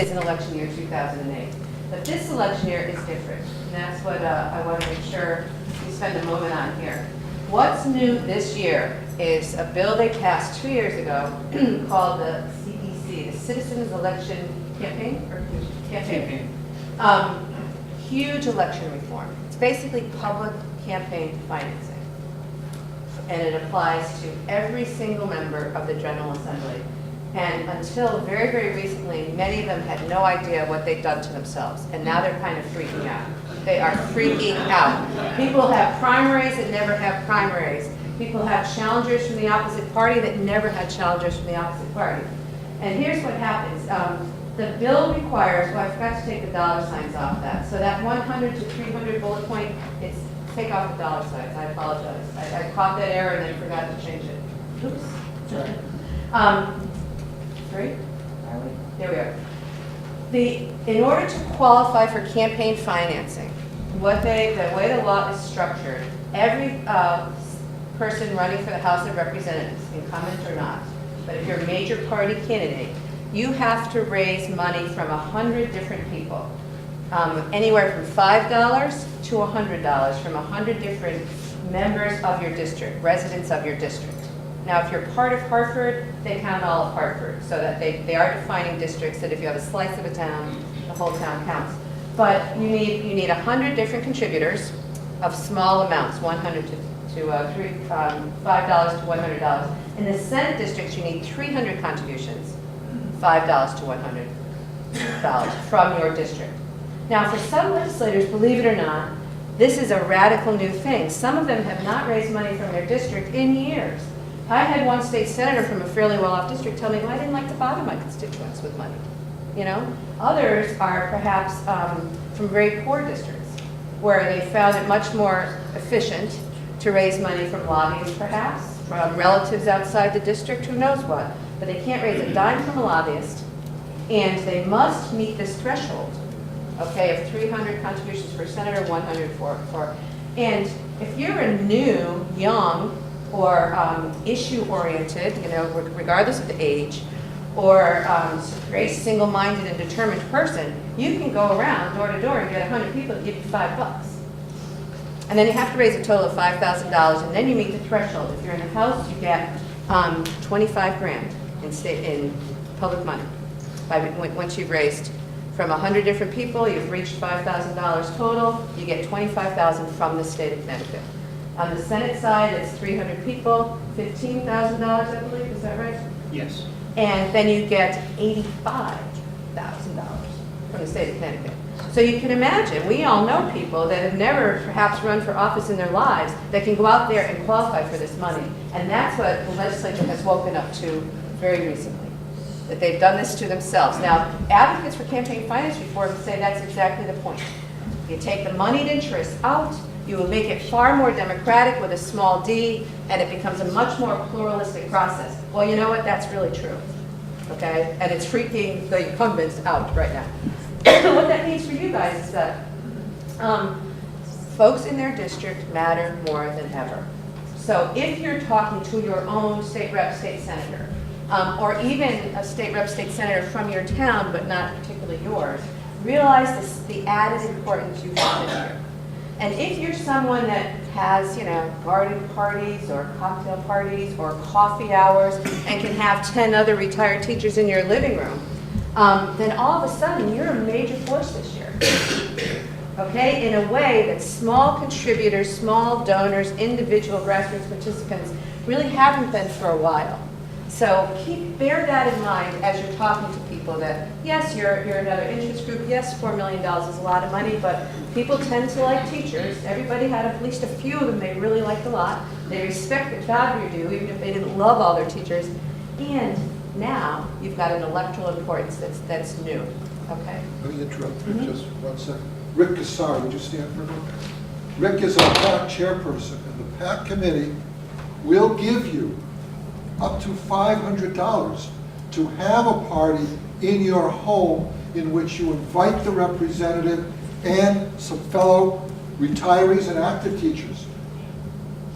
is in election year 2008. But this election year is different, and that's what I want to make sure we spend a moment on here. What's new this year is a bill they passed 2 years ago called the CEC, the Citizens Election Campaign, or Campaign. Huge election reform. It's basically public campaign financing. And it applies to every single member of the General Assembly. And until very, very recently, many of them had no idea what they'd done to themselves. And now they're kind of freaking out. They are freaking out. People have primaries that never have primaries. People have challengers from the opposite party that never had challengers from the opposite party. And here's what happens. The bill requires, well, I forgot to take the dollar signs off that. So that 100 to 300 bullet point, it's take off the dollar signs. I apologize. I caught that error and then forgot to change it. Oops. Sorry. Three? Are we? There we are. In order to qualify for campaign financing, the way the law is structured, every person running for the House of Representatives, incumbent or not, but if you're a major party candidate, you have to raise money from 100 different people. Anywhere from $5 to $100 from 100 different members of your district, residents of your district. Now, if you're part of Hartford, they count all of Hartford, so that they are defining districts that if you have a slice of a town, the whole town counts. But you need 100 different contributors of small amounts, $5 to $100. In the Senate districts, you need 300 contributions, $5 to $100 from your district. Now, for some legislators, believe it or not, this is a radical new thing. Some of them have not raised money from their district in years. I had one state senator from a fairly well-off district tell me, well, I didn't like to bother my constituents with money. You know, others are perhaps from very poor districts where they found it much more efficient to raise money from lobbyists, perhaps, from relatives outside the district, who knows what. But they can't raise a dime from a lobbyist, and they must meet this threshold, okay, of 300 contributions for senator, 100 for. And if you're a new, young, or issue-oriented, you know, regardless of the age, or very single-minded and determined person, you can go around door to door and get 100 people to give you $5. And then you have to raise a total of $5,000, and then you meet the threshold. If you're in the House, you get 25 grand in public money. Once you've raised from 100 different people, you've reached $5,000 total, you get $25,000 from the state of Connecticut. On the Senate side, it's 300 people, $15,000, I believe, is that right? Yes. And then you get $85,000 from the state of Connecticut. So you can imagine, we all know people that have never perhaps run for office in their lives that can go out there and qualify for this money. And that's what the legislature has woken up to very recently, that they've done this to themselves. Now, advocates for campaign finance reform say that's exactly the point. You take the moneyed interest out, you will make it far more democratic with a small d, and it becomes a much more pluralistic process. Well, you know what? That's really true, okay? And it's freaking the incumbents out right now. What that means for you guys is that folks in their district matter more than ever. So if you're talking to your own state rep, state senator, or even a state rep, state senator from your town, but not particularly yours, realize the added importance you have in here. And if you're someone that has, you know, garden parties or cocktail parties or coffee hours and can have 10 other retired teachers in your living room, then all of a sudden you're a major force this year. Okay, in a way that small contributors, small donors, individual grassroots participants really haven't been for a while. So bear that in mind as you're talking to people that, yes, you're another interest group, yes, $4 million is a lot of money, but people tend to like teachers. Everybody had at least a few of them they really liked a lot. They respect the job you do, even if they didn't love all their teachers. And now you've got an electoral importance that's new. Okay. Let me interrupt for just 1 second. Rick Kassar, would you stand for a moment? Rick is our PAC chairperson, and the PAC committee will give you up to $500 to have a party in your home in which you invite the representative and some fellow retirees and active teachers.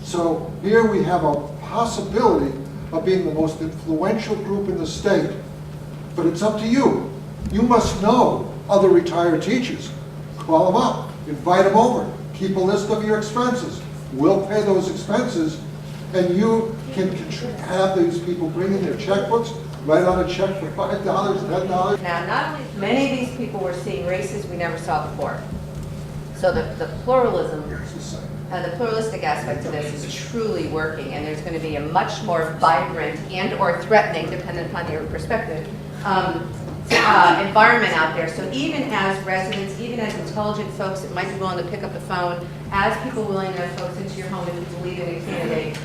So here we have a possibility of being the most influential group in the state, but it's up to you. You must know other retired teachers. Call them up, invite them over, keep a list of your expenses. We'll pay those expenses, and you can have these people bring in their checkbooks, write out a check for $5, $10. Now, not only, many of these people were seeing races we never saw before. So the pluralism, the pluralistic aspect of this is truly working, and there's going to be a much more vibrant and/or threatening, depending upon your perspective, environment out there. So even as residents, even as intelligent folks that might be willing to pick up the phone, as people willing to have folks into your home if you believe in a candidate,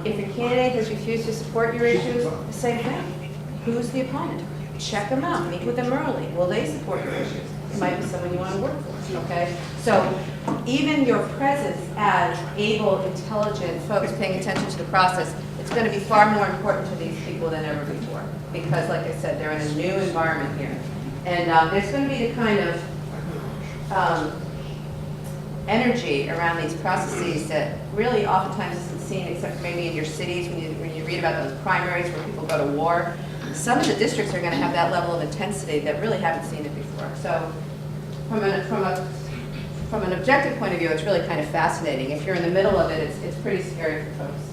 if a candidate has refused to support your issues, the same thing. Who's the opponent? Check them out, meet with them early. Will they support your issues? It might be someone you want to work for, okay? So even your presence as able, intelligent folks paying attention to the process, it's going to be far more important to these people than ever before. Because like I said, they're in a new environment here. And there's going to be the kind of energy around these processes that really oftentimes isn't seen except maybe in your cities when you read about those primaries where people go to war. Some of the districts are going to have that level of intensity that really haven't seen it before. So from an objective point of view, it's really kind of fascinating. If you're in the middle of it, it's pretty scary for folks.